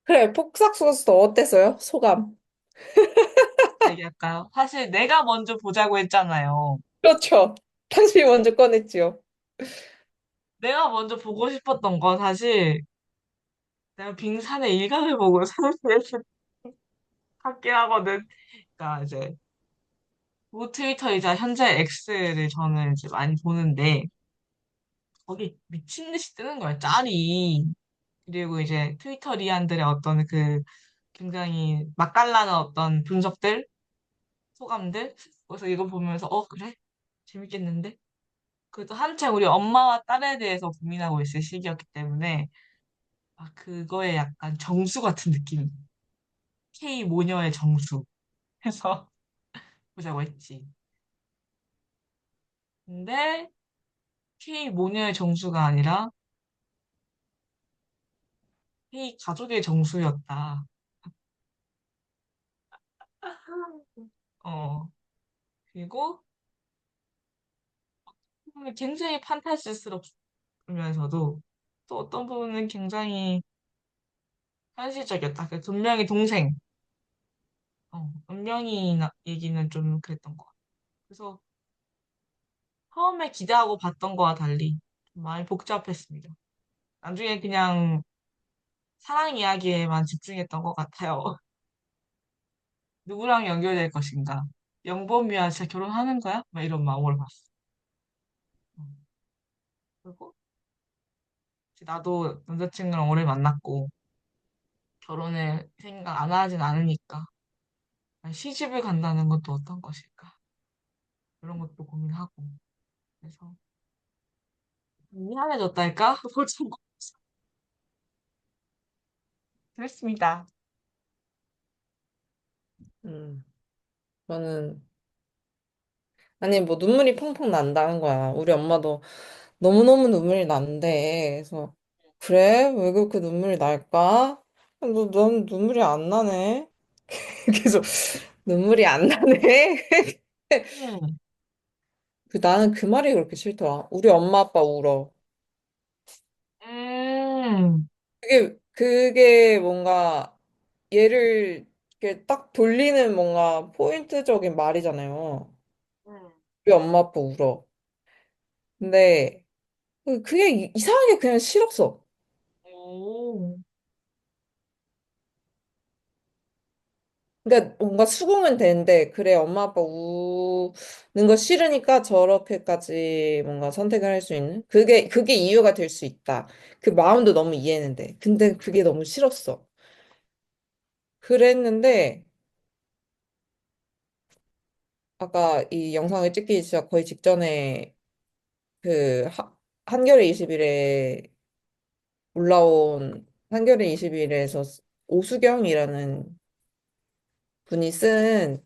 그래, 폭삭 소스도 어땠어요? 소감. 얘기할까요? 사실 내가 먼저 보자고 했잖아요. 그렇죠. 당신이 먼저 꺼냈지요. 내가 먼저 보고 싶었던 건 사실 내가 빙산의 일각을 보고 사실 찾긴 하거든. 그러니까 이제 트위터이자 현재 X를 저는 이제 많이 보는데 거기 미친 듯이 뜨는 거야, 짤이. 그리고 이제 트위터 리안들의 어떤 그 굉장히 맛깔나는 어떤 분석들, 소감들. 그래서 이거 보면서 그래? 재밌겠는데? 그래도 한창 우리 엄마와 딸에 대해서 고민하고 있을 시기였기 때문에 그거에 약간 정수 같은 느낌. K 모녀의 정수 해서 보자고 했지. 근데 K 모녀의 정수가 아니라 K 가족의 정수였다. 어, 그리고 굉장히 판타지스럽으면서도 또 어떤 부분은 굉장히 현실적이었다. 그 분명히 동생, 은명이 얘기는 좀 그랬던 것 같아. 그래서 처음에 기대하고 봤던 거와 달리 좀 많이 복잡했습니다. 나중에 그냥 사랑 이야기에만 집중했던 것 같아요. 누구랑 연결될 것인가? 영범이와 진짜 결혼하는 거야? 막 이런 마음으로 봤어. 음. 그리고 이제 나도 남자친구랑 오래 만났고 결혼을 생각 안 하진 않으니까 시집을 간다는 것도 어떤 것일까? 그런 것도 고민하고 그래서 미안해졌달까? 보통 그랬습니다. 음, 저는, 아니, 뭐, 눈물이 펑펑 난다는 거야. 우리 엄마도 너무너무 눈물이 난대. 그래서, 그래? 왜 그렇게 눈물이 날까? 넌 눈물이 안 나네? 계속, 눈물이 안 나네? 음, 나는 그 말이 그렇게 싫더라. 우리 엄마 아빠 울어. 음, 그게 뭔가 얘를 이렇게 딱 돌리는 뭔가 포인트적인 말이잖아요. 음, 우리 엄마 아빠 울어. 근데 그게 이상하게 그냥 싫었어. 오, 그러니까 뭔가 수긍은 되는데 그래 엄마 아빠 우는 거 싫으니까 저렇게까지 뭔가 선택을 할 수 있는 그게 이유가 될 수 있다. 그 마음도 너무 이해는 돼. 근데 그게 너무 싫었어. 그랬는데 아까 이 영상을 찍기 진짜 거의 직전에 한겨레 21에 올라온 한겨레 21에서 오수경이라는 분이 쓴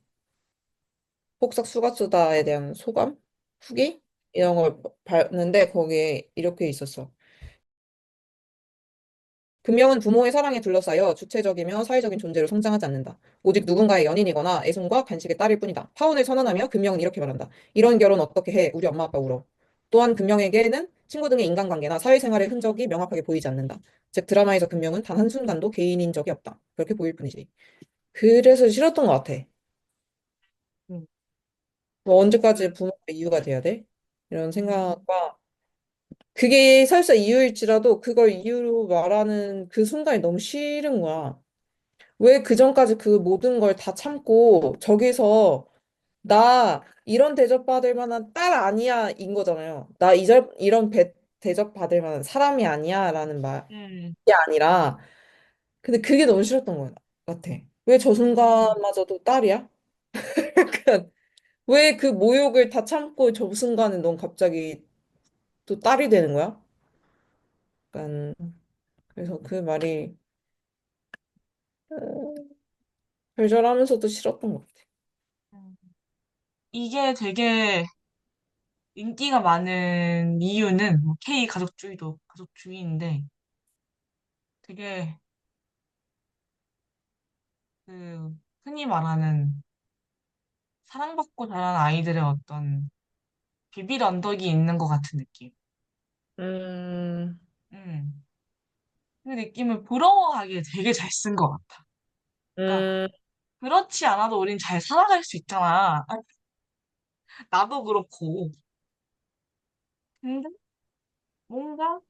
폭삭 수가수다에 대한 소감? 후기? 이런 걸 봤는데 거기에 이렇게 있었어. 금명은 부모의 사랑에 둘러싸여 주체적이며 사회적인 존재로 성장하지 않는다. 오직 누군가의 연인이거나 애송과 간식의 딸일 뿐이다. 파혼을 선언하며 금명은 이렇게 말한다. 이런 결혼 어떻게 해? 우리 엄마 아빠 울어. 또한 금명에게는 친구 등의 인간관계나 사회생활의 흔적이 명확하게 보이지 않는다. 즉 드라마에서 금명은 단 한순간도 개인인 적이 없다. 그렇게 보일 뿐이지. 그래서 싫었던 것 같아. 음, 뭐 그, 언제까지 부모가 이유가 돼야 돼? 이런 생각과 그게 설사 이유일지라도 그걸 이유로 말하는 그 순간이 너무 싫은 거야. 왜 그 전까지 그 모든 걸 다 참고 저기서 나 이런 대접받을 만한 딸 아니야 인 거잖아요. 나 이런 대접받을 만한 사람이 아니야 라는 말이 음, 아니라 근데 그게 너무 싫었던 것 같아. 왜 저 음, 순간마저도 딸이야? 약간 왜 그 모욕을 다 참고 저 순간에 넌 갑자기 또 딸이 되는 거야? 약간 그래서 그 말이 절절하면서도 싫었던 것 같아. 음. 이게 되게 인기가 많은 이유는 뭐 K 가족주의도 가족주의인데 되게 그 흔히 말하는 사랑받고 자란 아이들의 어떤 비빌 언덕이 있는 것 같은 느낌. 음, 음. 그 느낌을 부러워하기에 되게 잘 쓴 것 같아. 그러니까 음, 그렇지 않아도 우린 잘 살아갈 수 있잖아. 나도 그렇고. 근데 뭔가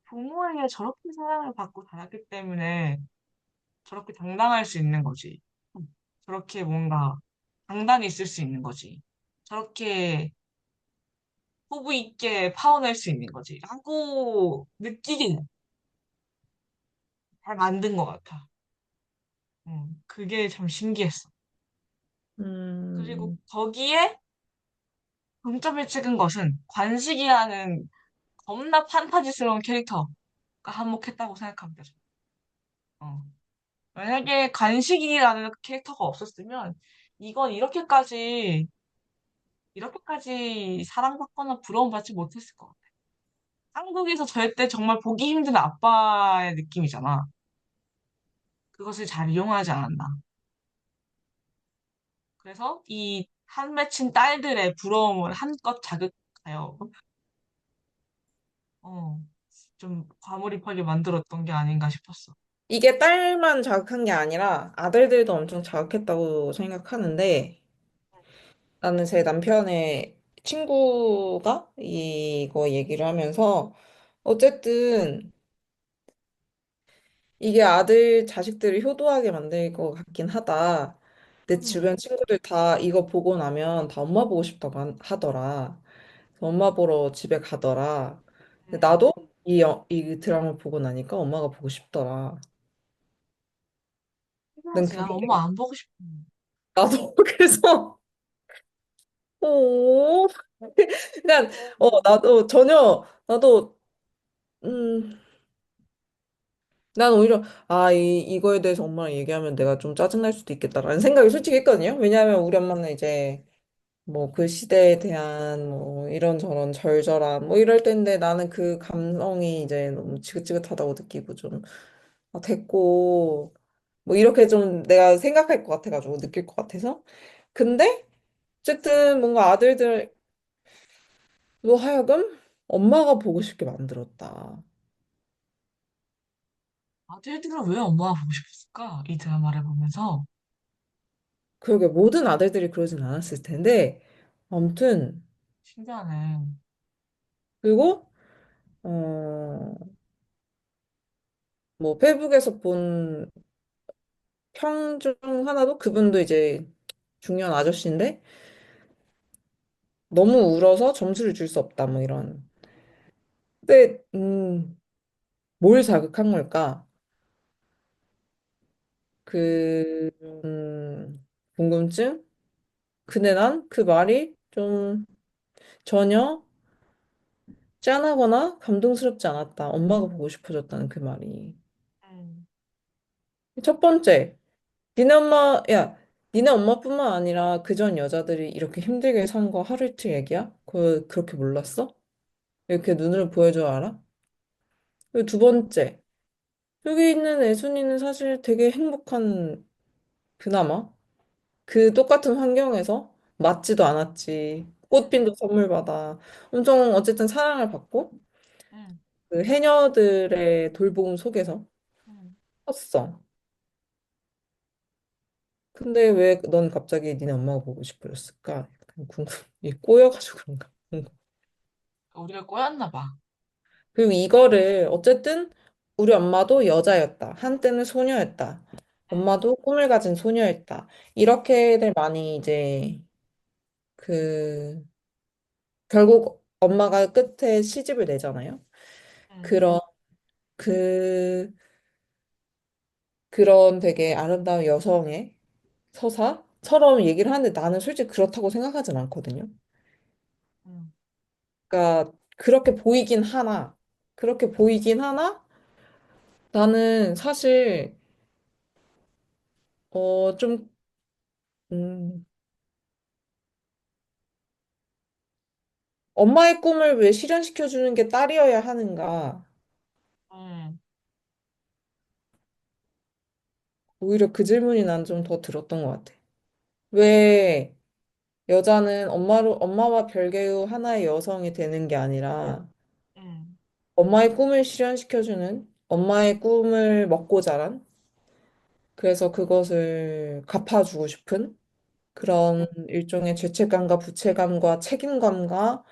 부모에게 저렇게 사랑을 받고 자랐기 때문에 저렇게 당당할 수 있는 거지. 저렇게 뭔가 당당히 있을 수 있는 거지. 저렇게 포부 있게 파워낼 수 있는 거지. 라고 느끼긴 잘 만든 것 같아. 그게 참 신기했어. 그리고 음. 거기에 동점을 찍은 것은 관식이라는 겁나 판타지스러운 캐릭터가 한몫했다고 생각합니다. 저는. 어. 만약에 관식이라는 캐릭터가 없었으면 이건 이렇게까지 사랑받거나 부러움받지 못했을 것 같아. 한국에서 절대 정말 보기 힘든 아빠의 느낌이잖아. 그것을 잘 이용하지 않았나. 그래서 이 한 맺힌 딸들의 부러움을 한껏 자극하여, 어, 좀 과몰입하게 만들었던 게 아닌가 싶었어. 이게 딸만 자극한 게 아니라 아들들도 엄청 자극했다고 생각하는데 나는 제 남편의 친구가 이거 얘기를 하면서 어쨌든 이게 아들 자식들을 효도하게 만들 것 같긴 하다. 내 음, 주변 친구들 다 이거 보고 나면 다 엄마 보고 싶다고 하더라. 그래서 엄마 보러 집에 가더라. 근데 음. 나도 이 드라마 보고 나니까 엄마가 보고 싶더라. 난 해야지. 난 그게 엄마 안 보고 싶어. 나도 그래서 오 그러니까 나도 전혀 나도 음 난 오히려 이거에 대해서 엄마랑 얘기하면 내가 좀 짜증날 수도 있겠다라는 생각이 솔직히 했거든요. 왜냐하면 우리 엄마는 이제 뭐 그 시대에 대한 뭐 이런저런 절절한 뭐 이럴 때인데 나는 그 감성이 이제 너무 지긋지긋하다고 느끼고 좀 됐고 뭐 이렇게 좀 내가 생각할 것 같아가지고 느낄 것 같아서 근데 어쨌든 뭔가 아들들로 하여금 엄마가 보고 싶게 만들었다. 아들들은 왜 엄마가 보고 싶었을까? 이 드라마를 보면서. 그러게 모든 아들들이 그러진 않았을 텐데 아무튼 신기하네. 그리고 어 뭐 페북에서 본 평 중 하나도 그분도 이제 중년 아저씨인데 너무 울어서 점수를 줄 수 없다 뭐 이런. 근데 뭘 자극한 걸까? 그 궁금증? 근데 난 그 말이 좀 전혀 짠하거나 감동스럽지 않았다. 엄마가 보고 싶어졌다는 그 말이. 음, 첫 번째, 니네 엄마뿐만 아니라 그전 여자들이 이렇게 힘들게 산 거 하루 이틀 얘기야? 그렇게 몰랐어? 이렇게 눈으로 보여줘 알아? 그리고 두 번째, 여기 있는 애순이는 사실 되게 행복한, 그나마. 그 똑같은 환경에서 맞지도 않았지. 음, 꽃핀도 선물 받아. 엄청 어쨌든 사랑을 받고, 음, 그 해녀들의 돌봄 속에서 음. 컸어. 근데 왜 넌 갑자기 니네 엄마가 보고 싶어졌을까? 약간 이 꼬여가지고 그런가? 우리가 꼬였나 봐. 그리고 이거를 어쨌든 우리 엄마도 여자였다. 한때는 소녀였다. 음, 엄마도 꿈을 가진 소녀였다. 이렇게들 많이 이제 그 결국 엄마가 끝에 시집을 내잖아요. 음, 그런 그 그런 되게 아름다운 여성의 서사처럼 얘기를 하는데 나는 솔직히 그렇다고 생각하진 않거든요. 음, 그러니까 그렇게 보이긴 하나 나는 사실 좀 음, 엄마의 꿈을 왜 실현시켜주는 게 딸이어야 하는가? 음, 오히려 그 질문이 난 좀 더 들었던 것 같아. 왜 여자는 엄마와 별개의 하나의 여성이 되는 게 아니라 음, 엄마의 꿈을 실현시켜주는 엄마의 꿈을 먹고 자란 그래서 그것을 갚아주고 싶은 그런 일종의 죄책감과 부채감과 책임감과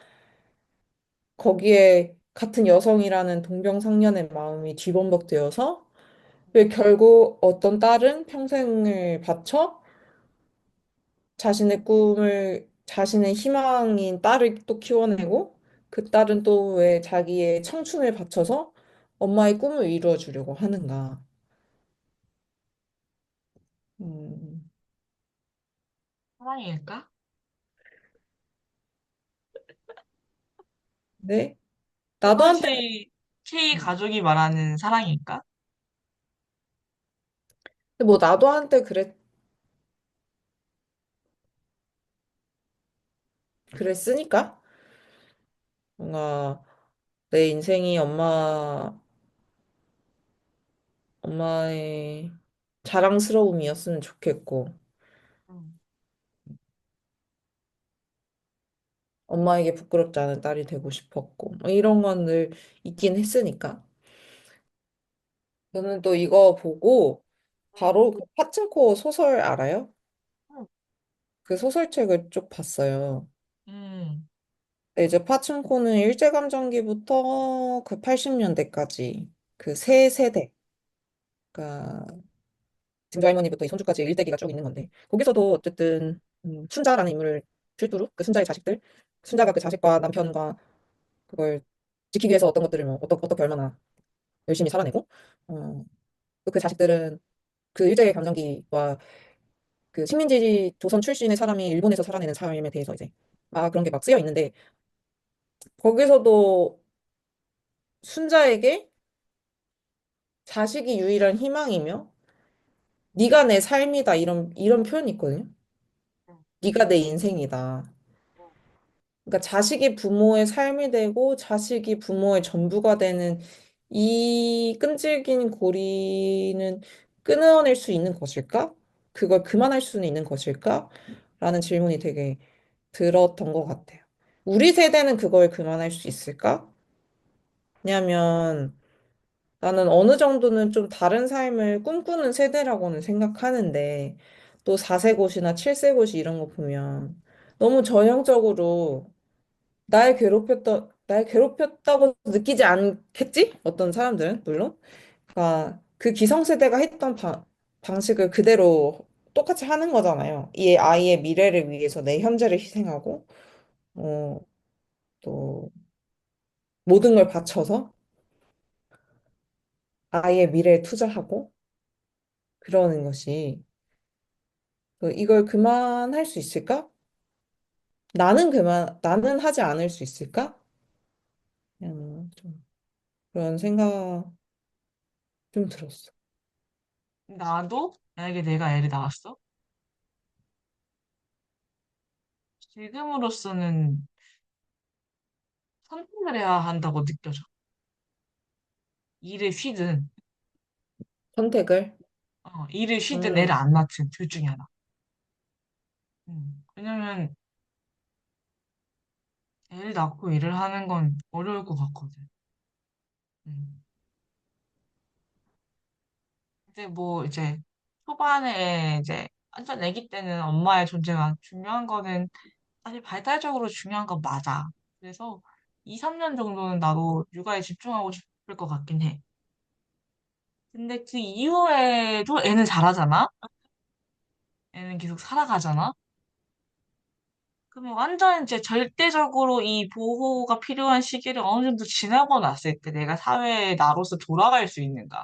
거기에 같은 여성이라는 동병상련의 마음이 뒤범벅되어서 왜 결국 어떤 딸은 평생을 바쳐 자신의 꿈을 자신의 희망인 딸을 또 키워내고 그 딸은 또 왜 자기의 청춘을 바쳐서 엄마의 꿈을 이루어 주려고 하는가. 음, 사랑일까? 네? 나도 한때 그것이 K 가족이 말하는 사랑일까? 뭐 나도 한때 그랬으니까 뭔가 내 인생이 엄마의 자랑스러움이었으면 좋겠고 음, 엄마에게 부끄럽지 않은 딸이 되고 싶었고 뭐 이런 건 늘 있긴 했으니까 저는 또 이거 보고 음, 바로 그 파친코 소설 알아요? 음, 그 소설책을 쭉 봤어요. 음, 근데 이제 파친코는 일제감정기부터 그 80년대까지 그 세 세대 그러니까 증조할머니부터 이 손주까지 일대기가 쭉 있는 건데 거기서도 어쨌든 순자라는 인물을 필두로 그 순자의 자식들 순자가 그 자식과 남편과 그걸 지키기 위해서 어떤 것들을 뭐 어떻게 얼마나 열심히 살아내고 또 그 자식들은 그 일제 강점기와 그 식민지 조선 출신의 사람이 일본에서 살아내는 삶에 대해서 이제 막 그런 게 막 쓰여 있는데 거기서도 순자에게 자식이 유일한 희망이며 네가 내 삶이다 이런 표현이 있거든요. 음, 네가 내 인생이다. 음, 그러니까 자식이 부모의 삶이 되고 자식이 부모의 전부가 되는 이 끈질긴 고리는 끊어낼 수 있는 것일까? 그걸 그만할 수는 있는 것일까? 라는 질문이 되게 들었던 것 같아요. 우리 세대는 그걸 그만할 수 있을까? 왜냐면 나는 어느 정도는 좀 다른 삶을 꿈꾸는 세대라고는 생각하는데 또 4세고시나 7세고시 이런 거 보면 너무 전형적으로 날 괴롭혔다고 느끼지 않겠지? 어떤 사람들은, 물론. 그러니까 그 기성세대가 했던 방식을 그대로 똑같이 하는 거잖아요. 이 아이의 미래를 위해서 내 현재를 희생하고, 어, 또, 모든 걸 바쳐서 아이의 미래에 투자하고, 그러는 것이, 이걸 그만할 수 있을까? 나는 하지 않을 수 있을까? 좀 그런 생각 좀 들었어. 나도 만약에 내가 애를 낳았어? 지금으로서는 선택을 해야 한다고 느껴져. 일을 쉬든, 선택을. 일을 쉬든 애를 음. 안 낳든 둘 중에 하나. 왜냐면 애를 낳고 일을 하는 건 어려울 것 같거든. 음. 근데 뭐 이제 초반에 이제 완전 아기 때는 엄마의 존재가 중요한 거는 사실 발달적으로 중요한 건 맞아. 그래서 2, 3년 정도는 나도 육아에 집중하고 싶을 것 같긴 해. 근데 그 이후에도 애는 자라잖아? 애는 계속 살아가잖아? 그러면 완전 이제 절대적으로 이 보호가 필요한 시기를 어느 정도 지나고 났을 때 내가 사회에 나로서 돌아갈 수 있는가에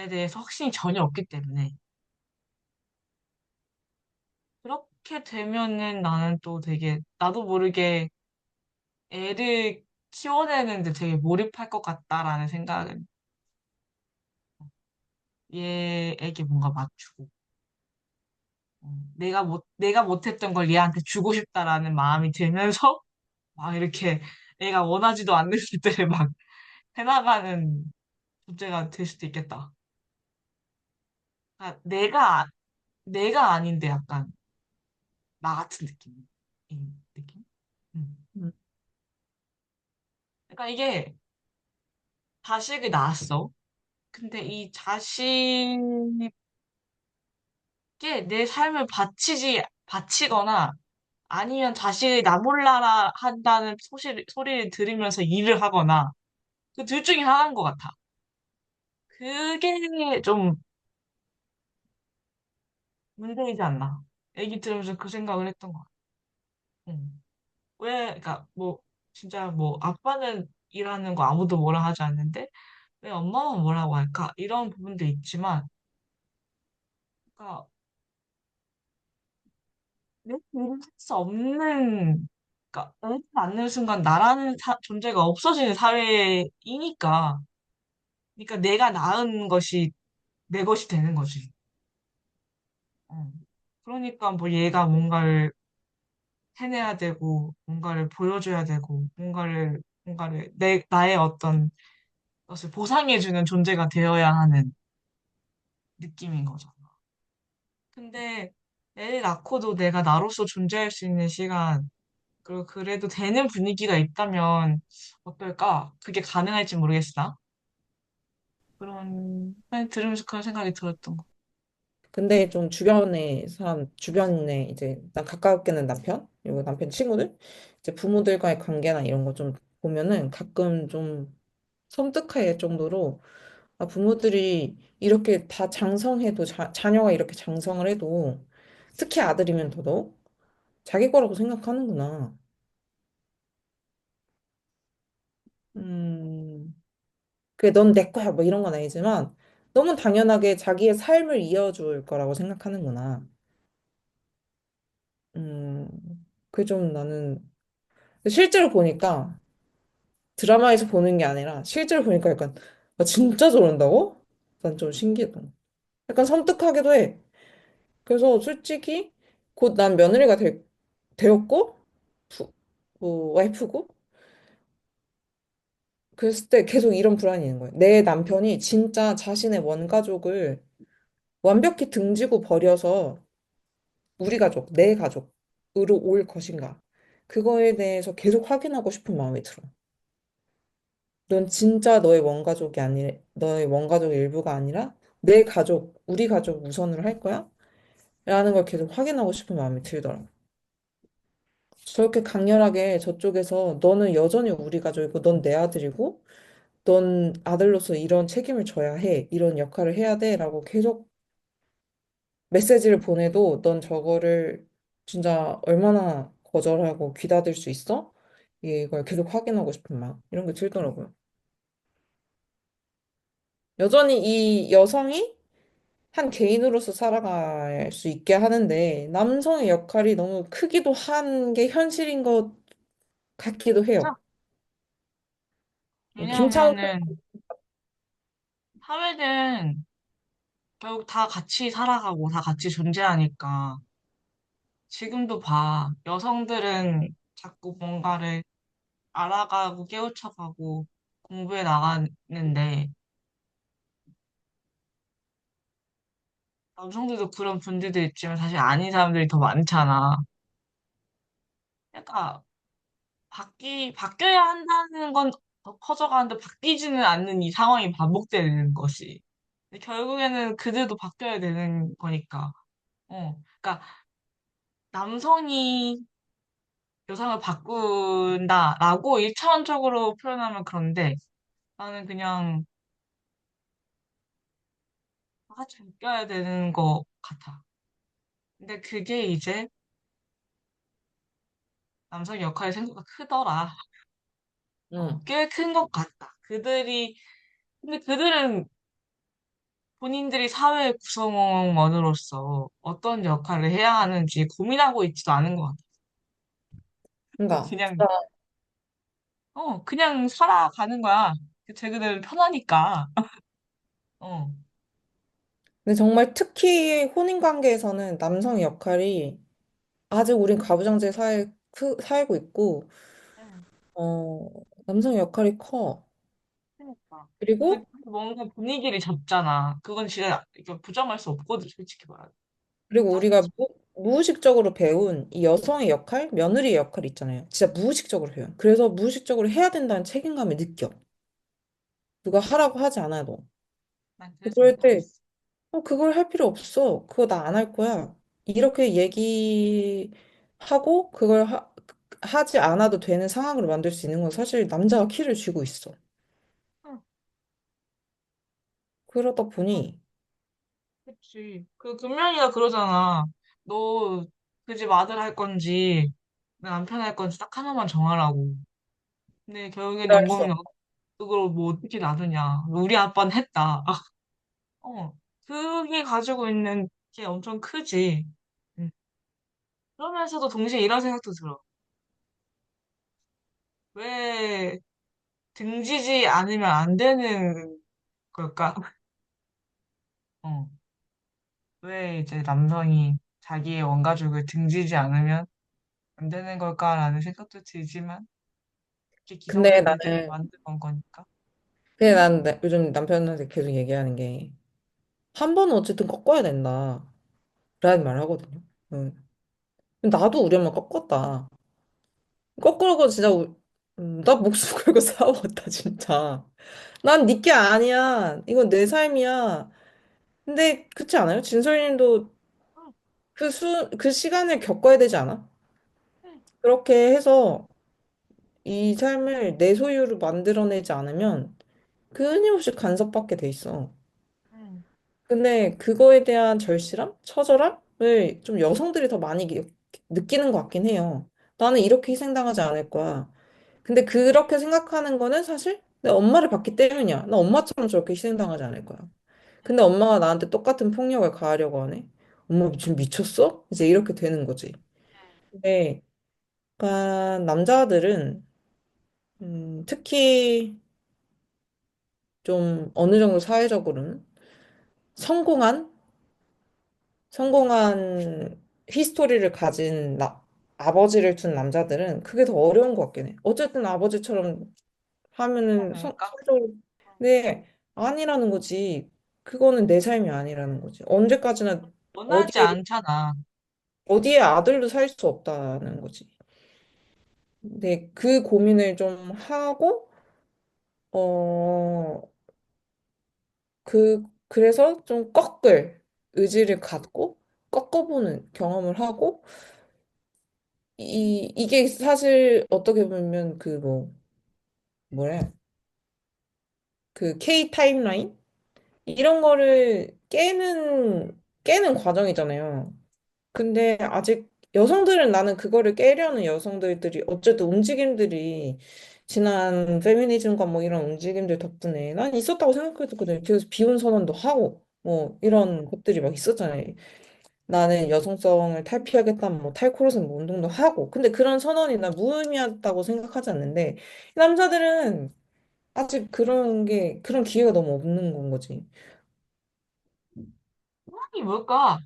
대해서 확신이 전혀 없기 때문에 그렇게 되면은 나는 또 되게 나도 모르게 애를 키워내는데 되게 몰입할 것 같다라는 생각은 얘에게 뭔가 맞추고 내가 못했던 걸 얘한테 주고 싶다라는 마음이 들면서 막 이렇게 애가 원하지도 않는 일들을 막 해나가는 존재가 될 수도 있겠다. 아, 내가 아닌데 약간. 나 같은 느낌인 느낌? 음. 음, 그러니까 이게 자식을 낳았어. 근데 이 자식에 내 삶을 바치거나 아니면 자식이 나 몰라라 한다는 소리를 들으면서 일을 하거나 그 둘 중에 하나인 것 같아. 그게 좀 문제이지 않나. 얘기 들으면서 그 생각을 했던 것 같아. 응. 왜, 그러니까 뭐 진짜 뭐 아빠는 일하는 거 아무도 뭐라 하지 않는데 왜 엄마만 뭐라고 할까? 이런 부분도 있지만, 그러니까 내 일을 할 수 없는, 그러니까 애를 낳는 순간 나라는 존재가 없어지는 사회이니까, 그러니까 내가 낳은 것이 내 것이 되는 거지. 어. 그러니까 뭐 얘가 뭔가를 해내야 되고, 뭔가를 보여줘야 되고, 나의 어떤 것을 보상해주는 존재가 되어야 하는 느낌인 거잖아. 근데 애를 낳고도 내가 나로서 존재할 수 있는 시간, 그리고 그래도 되는 분위기가 있다면 어떨까? 그게 가능할지 모르겠으나. 그냥 들으면서 그런 생각이 들었던 거. 근데 좀 주변에 사람, 주변에 이제 난 가깝게는 남편, 그리고 남편 친구들, 이제 부모들과의 관계나 이런 거 좀 보면은 가끔 좀 섬뜩할 정도로 아, 부모들이 이렇게 다 장성해도 자녀가 이렇게 장성을 해도 특히 아들이면 더더욱 자기 거라고 생각하는구나. 음, 그게 넌 내 거야 뭐 이런 건 아니지만 너무 당연하게 자기의 삶을 이어줄 거라고 생각하는구나. 음, 그게 좀 나는 실제로 보니까 드라마에서 보는 게 아니라 실제로 보니까 약간 아, 진짜 저런다고? 난 좀 신기했던 거. 약간 섬뜩하기도 해. 그래서 솔직히 곧 난 며느리가 되었고 와이프고 그랬을 때 계속 이런 불안이 있는 거예요. 내 남편이 진짜 자신의 원가족을 완벽히 등지고 버려서 우리 가족, 내 가족으로 올 것인가? 그거에 대해서 계속 확인하고 싶은 마음이 들어. 넌 진짜 너의 원가족의 일부가 아니라 내 가족, 우리 가족 우선으로 할 거야? 라는 걸 계속 확인하고 싶은 마음이 들더라고. 저렇게 강렬하게 저쪽에서 너는 여전히 우리 가족이고 넌 내 아들이고 넌 아들로서 이런 책임을 져야 해. 이런 역할을 해야 돼. 라고 계속 메시지를 보내도 넌 저거를 진짜 얼마나 거절하고 귀닫을 수 있어? 이걸 계속 확인하고 싶은 마음. 이런 게 들더라고요. 여전히 이 여성이 한 개인으로서 살아갈 수 있게 하는데 남성의 역할이 너무 크기도 한 게 현실인 것 같기도 진짜? 해요. 김창훈 왜냐하면은 사회는 결국 다 같이 살아가고 다 같이 존재하니까 지금도 봐. 여성들은 자꾸 뭔가를 알아가고 깨우쳐가고 공부해 나가는데 남성들도 그런 분들도 있지만 사실 아닌 사람들이 더 많잖아. 그러니까 바뀌어야 한다는 건 더 커져가는데 바뀌지는 않는 이 상황이 반복되는 것이. 근데 결국에는 그들도 바뀌어야 되는 거니까. 그러니까 남성이 여성을 바꾼다라고 일차원적으로 표현하면 그런데 나는 그냥 다 같이 바뀌어야 되는 것 같아. 근데 그게 이제 남성 역할이 생각보다 크더라. 응. 꽤 큰 것 같다. 근데 그들은 본인들이 사회 구성원으로서 어떤 역할을 해야 하는지 고민하고 있지도 않은 것 같아. 그러니까 그냥, 그냥 살아가는 거야. 쟤그들은 편하니까. 어, 근데 정말 특히 혼인 관계에서는 남성의 역할이 아직 우린 가부장제 살고 있고 응, 어, 남성의 역할이 커. 그러니까. 근데 그리고 뭔가 분위기를 잡잖아. 그건 진짜 이거 부정할 수 없거든, 솔직히 말하면. 우리가 짜증나지. 무의식적으로 배운 이 여성의 역할, 며느리의 역할 있잖아요. 진짜 무의식적으로 배운. 그래서 무의식적으로 해야 된다는 책임감을 느껴. 누가 하라고 하지 않아도. 난 그래서 그럴 때, 못하겠어. 그걸 할 필요 없어. 그거 나 안 할 거야. 이렇게 얘기하고 하지 않아도 되는 상황으로 만들 수 있는 건 사실 남자가 키를 쥐고 있어. 응, 그러다 응, 보니, 그치. 그 금명이가 그러잖아. 너 그 집 아들 할 건지 내 남편 할 건지 딱 하나만 정하라고. 근데 결국엔 그럴 수 영범이 없어. 그걸 뭐 어떻게 놔두냐. 우리 아빠는 했다. 어, 그게 가지고 있는 게 엄청 크지. 응. 그러면서도 동시에 이런 생각도 들어. 왜 등지지 않으면 안 되는 걸까? 어, 왜 이제 남성이 자기의 원가족을 등지지 않으면 안 되는 걸까라는 생각도 들지만, 이게 근데 기성세대들이 나는, 만든 거니까. 근데 나는 요즘 남편한테 계속 얘기하는 게, 한 번은 어쨌든 꺾어야 된다. 라는 말 하거든요. 응. 나도 우리 엄마 꺾었다. 거꾸로 진짜 나 목숨 걸고 싸웠다 진짜. 난 네 게 아니야. 이건 내 삶이야. 근데 그렇지 않아요? 진솔님도 응, 그 시간을 겪어야 되지 않아? 응, 그렇게 해서 이 삶을 내 소유로 만들어내지 않으면 끊임없이 간섭받게 돼 있어. 응, 근데 그거에 대한 절실함? 처절함을 좀 여성들이 더 많이 느끼는 것 같긴 해요. 나는 이렇게 희생당하지 않을 거야. 근데 그렇게 생각하는 거는 사실 내 엄마를 봤기 때문이야. 나 엄마처럼 저렇게 희생당하지 않을 거야. 근데 엄마가 나한테 똑같은 폭력을 가하려고 하네. 엄마 지금 미쳤어? 이제 이렇게 되는 거지. 근데 약간 남자들은 특히 좀 어느 정도 사회적으로는 성공한 성공한 히스토리를 가진 아버지를 둔 남자들은 그게 더 어려운 것 같긴 해. 어쨌든 아버지처럼 해야 하면은 되니까. 성적으로 근데 아니라는 거지. 그거는 내 삶이 아니라는 거지. 언제까지나 원하지 어디에 않잖아. 어디에 아들도 살 수 없다는 거지. 근데 그 고민을 좀 하고 어 그래서 좀 꺾을 의지를 갖고 꺾어보는 경험을 하고 이게 사실 어떻게 보면 뭐래 그 K 타임라인 이런 거를 깨는 과정이잖아요. 근데 아직 여성들은 나는 그거를 깨려는 여성들이 어쨌든 움직임들이 지난 페미니즘과 뭐 이런 움직임들 덕분에 난 있었다고 생각했거든요. 그래서 비혼 선언도 하고 뭐 이런 것들이 막 있었잖아요. 나는 여성성을 탈피하겠다는 뭐 탈코르센 뭐 운동도 하고 근데 그런 선언이 난 무의미하다고 생각하지 않는데 남자들은 아직 그런 기회가 너무 없는 건 거지. 소원이 뭘까?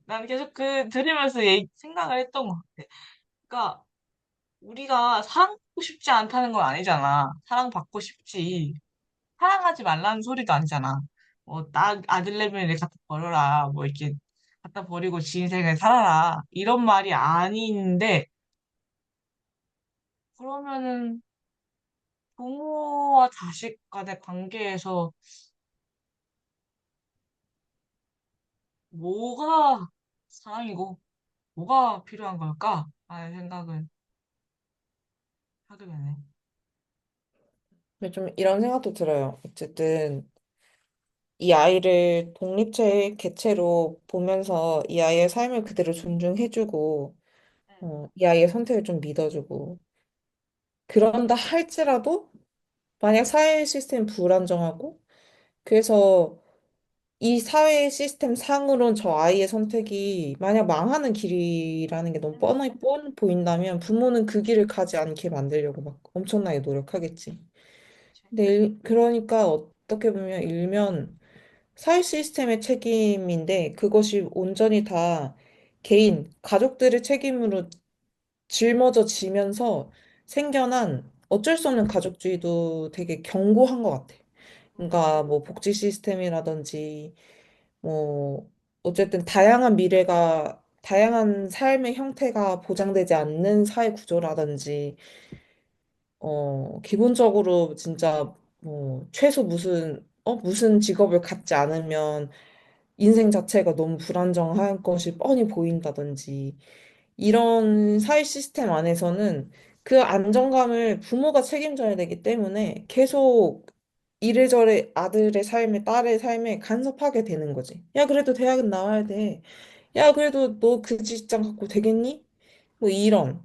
난 계속 그 들으면서 생각을 했던 것 같아. 그러니까 우리가 사랑받고 싶지 않다는 건 아니잖아. 사랑받고 싶지. 사랑하지 말라는 소리도 아니잖아. 뭐, 아들내미를 갖다 버려라. 뭐, 이렇게 갖다 버리고 지 인생을 살아라. 이런 말이 아닌데, 그러면은 부모와 자식 간의 관계에서 뭐가 사랑이고, 뭐가 필요한 걸까? 라는 생각을 하게 되네. 근데 좀 이런 생각도 들어요. 어쨌든 이 아이를 독립체 개체로 보면서 이 아이의 삶을 그대로 존중해주고 응, 이 아이의 선택을 좀 믿어주고 그런다 할지라도 만약 사회 시스템이 불안정하고 그래서 이 사회 시스템 상으론 저 아이의 선택이 만약 망하는 길이라는 게 너무 응, 뻔 보인다면 부모는 그 길을 가지 않게 만들려고 막 엄청나게 노력하겠지. 그치. 근데 그러니까 어떻게 보면 일면 사회 시스템의 책임인데 그것이 온전히 다 가족들의 책임으로 짊어져지면서 생겨난 어쩔 수 없는 가족주의도 되게 견고한 것 같아. 그러니까 뭐 복지 시스템이라든지 뭐 어쨌든 다양한 미래가 다양한 삶의 형태가 보장되지 않는 사회 구조라든지, 기본적으로 진짜 뭐 최소 무슨 직업을 갖지 않으면 인생 자체가 너무 불안정한 것이 뻔히 보인다든지, 이런 사회 시스템 안에서는 그 안정감을 부모가 책임져야 되기 때문에 계속 이래저래 아들의 삶에, 딸의 삶에 간섭하게 되는 거지. 야, 그래도 대학은 나와야 돼. 야, 그래도 너 그 직장 갖고 되겠니? 뭐 이런.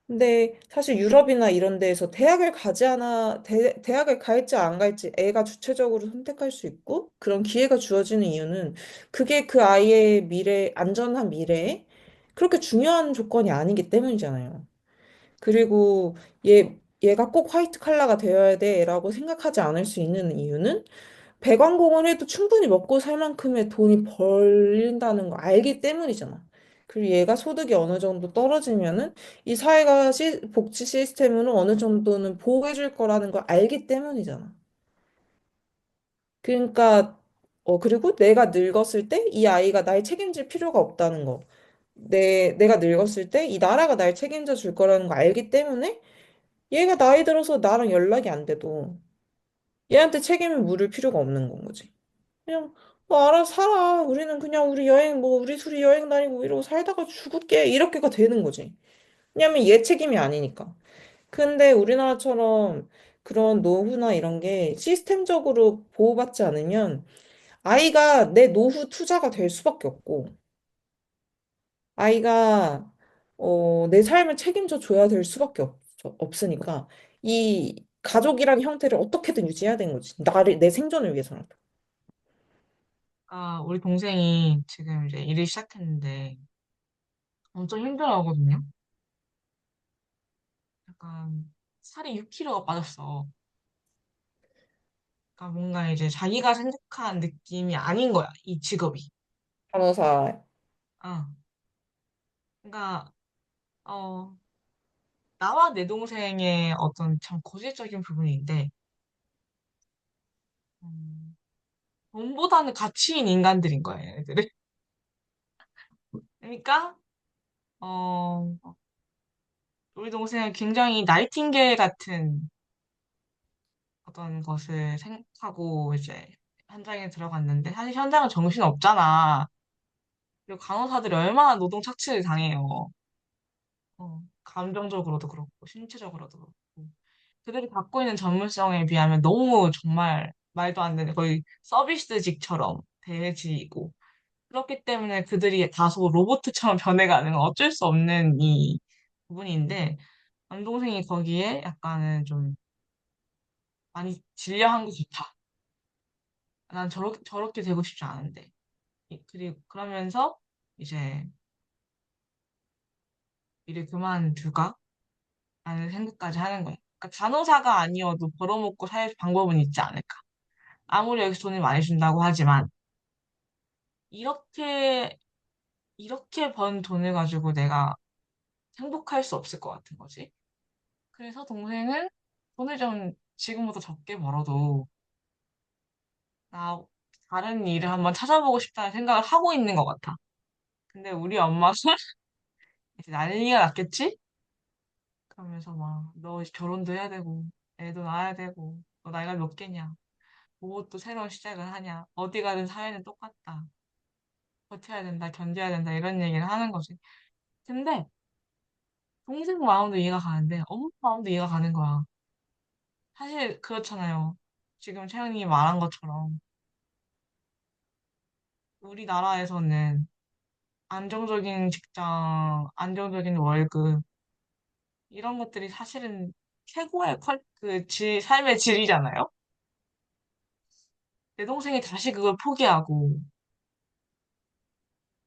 근데 사실 유럽이나 이런 데에서 대학을 갈지 안 갈지 애가 주체적으로 선택할 수 있고 그런 기회가 주어지는 이유는 그게 그 아이의 안전한 미래에 그렇게 중요한 조건이 아니기 때문이잖아요. 그리고 얘가 꼭 화이트 칼라가 되어야 돼라고 생각하지 않을 수 있는 이유는 배관공을 해도 충분히 먹고 살 만큼의 돈이 벌린다는 거 알기 때문이잖아. 그리고 얘가 소득이 어느 정도 떨어지면은 이 복지 시스템으로 어느 정도는 보호해줄 거라는 걸 알기 때문이잖아. 그러니까, 그리고 내가 늙었을 때 이 아이가 날 책임질 필요가 없다는 거. 내가 늙었을 때 이 나라가 날 책임져 줄 거라는 거 알기 때문에 얘가 나이 들어서 나랑 연락이 안 돼도 얘한테 책임을 물을 필요가 없는 건 거지. 그냥 알아서 살아. 우리는 그냥 우리 둘이 여행 다니고 이러고 살다가 죽을게. 이렇게가 되는 거지. 왜냐면 얘 책임이 아니니까. 근데 우리나라처럼 그런 노후나 이런 게 시스템적으로 보호받지 않으면 아이가 내 노후 투자가 될 수밖에 없고 아이가 내 삶을 책임져 줘야 될 수밖에 없으니까 이 가족이란 형태를 어떻게든 유지해야 되는 거지. 내 생존을 위해서라도. 아, 우리 동생이 지금 이제 일을 시작했는데 엄청 힘들어 하거든요. 약간 살이 6kg가 빠졌어. 그러니까 뭔가 이제 자기가 생각한 느낌이 아닌 거야, 이 직업이. 간호사. 아, 그러니까, 어, 나와 내 동생의 어떤 참 고질적인 부분인데, 음, 돈보다는 가치인 인간들인 거예요, 애들은. 그러니까, 어, 우리 동생은 굉장히 나이팅게일 같은 어떤 것을 생각하고 이제 현장에 들어갔는데, 사실 현장은 정신 없잖아. 그리고 간호사들이 얼마나 노동 착취를 당해요. 감정적으로도 그렇고, 신체적으로도 그렇고. 그들이 갖고 있는 전문성에 비하면 너무 정말 말도 안 되는 거의 서비스직처럼 대해지고, 그렇기 때문에 그들이 다소 로봇처럼 변해가는 건 어쩔 수 없는 이 부분인데, 남동생이 거기에 약간은 좀 많이 질려한 것 같아. 난 저렇게 되고 싶지 않은데. 그리고 그러면서 이제 일을 그만둘까? 라는 생각까지 하는 거야. 그러니까 간호사가 아니어도 벌어먹고 살 방법은 있지 않을까. 아무리 여기서 돈을 많이 준다고 하지만, 이렇게, 이렇게 번 돈을 가지고 내가 행복할 수 없을 것 같은 거지. 그래서 동생은 돈을 좀 지금부터 적게 벌어도, 나 다른 일을 한번 찾아보고 싶다는 생각을 하고 있는 것 같아. 근데 우리 엄마가 이제 난리가 났겠지? 그러면서 막, 너 이제 결혼도 해야 되고, 애도 낳아야 되고, 너 나이가 몇 개냐? 뭐 또 새로운 시작을 하냐? 어디 가든 사회는 똑같다. 버텨야 된다, 견뎌야 된다, 이런 얘기를 하는 거지. 근데 동생 마음도 이해가 가는데 엄마 마음도 이해가 가는 거야. 사실 그렇잖아요. 지금 채영님이 말한 것처럼 우리나라에서는 안정적인 직장, 안정적인 월급 이런 것들이 사실은 최고의 삶의 질이잖아요. 내 동생이 다시 그걸 포기하고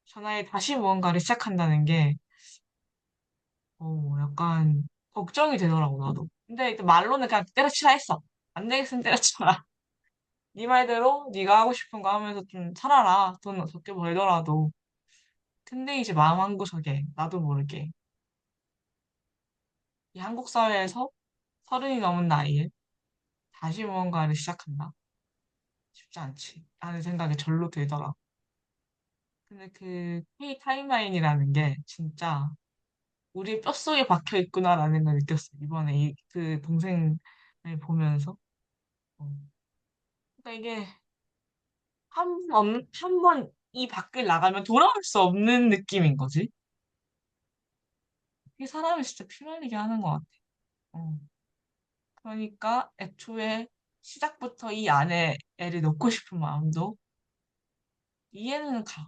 전화에 다시 무언가를 시작한다는 게 약간 걱정이 되더라고 나도. 근데 일단 말로는 그냥 때려치라 했어. 안 되겠으면 때려치라. 네 말대로 네가 하고 싶은 거 하면서 좀 살아라. 돈 적게 벌더라도. 근데 이제 마음 한구석에 나도 모르게 이 한국 사회에서 30이 넘은 나이에 다시 무언가를 시작한다. 쉽지 않지. 라는 생각이 절로 들더라. 근데 그 K 타임라인이라는 게 진짜 우리 뼛속에 박혀 있구나라는 걸 느꼈어. 이번에 그 동생을 보면서. 어. 그러니까 이게 한 번 이 밖을 나가면 돌아올 수 없는 느낌인 거지. 이게 사람이 진짜 피말리게 하는 것 같아. 어. 그러니까 애초에 시작부터 이 안에 애를 넣고 싶은 마음도 이해는 가.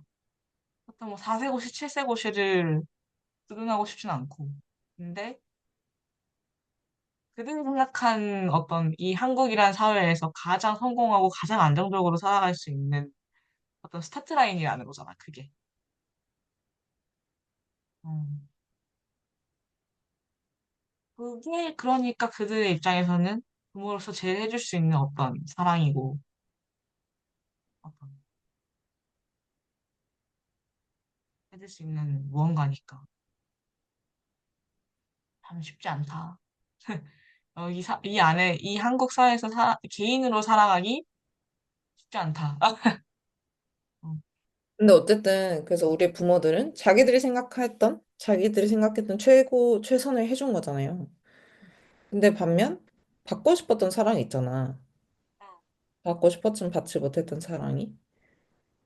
어떤 뭐 4세고시, 7세고시를 두둔하고 싶진 않고. 근데 그들이 생각한 어떤 이 한국이란 사회에서 가장 성공하고 가장 안정적으로 살아갈 수 있는 어떤 스타트 라인이라는 거잖아, 그게. 음. 그게 그러니까 그들의 입장에서는 부모로서 제일 해줄 수 있는 어떤 사랑이고 어떤 해줄 수 있는 무언가니까 참 쉽지 않다. 이 안에 이 한국 사회에서 개인으로 살아가기 쉽지 않다. 어, 근데 어쨌든 그래서 우리 부모들은 자기들이 생각했던 최선을 해준 거잖아요. 근데 반면 받고 싶었던 사랑이 있잖아. 받고 싶었지만 받지 못했던 사랑이.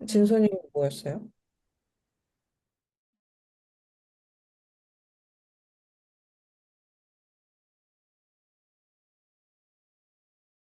음. 진선이 뭐였어요?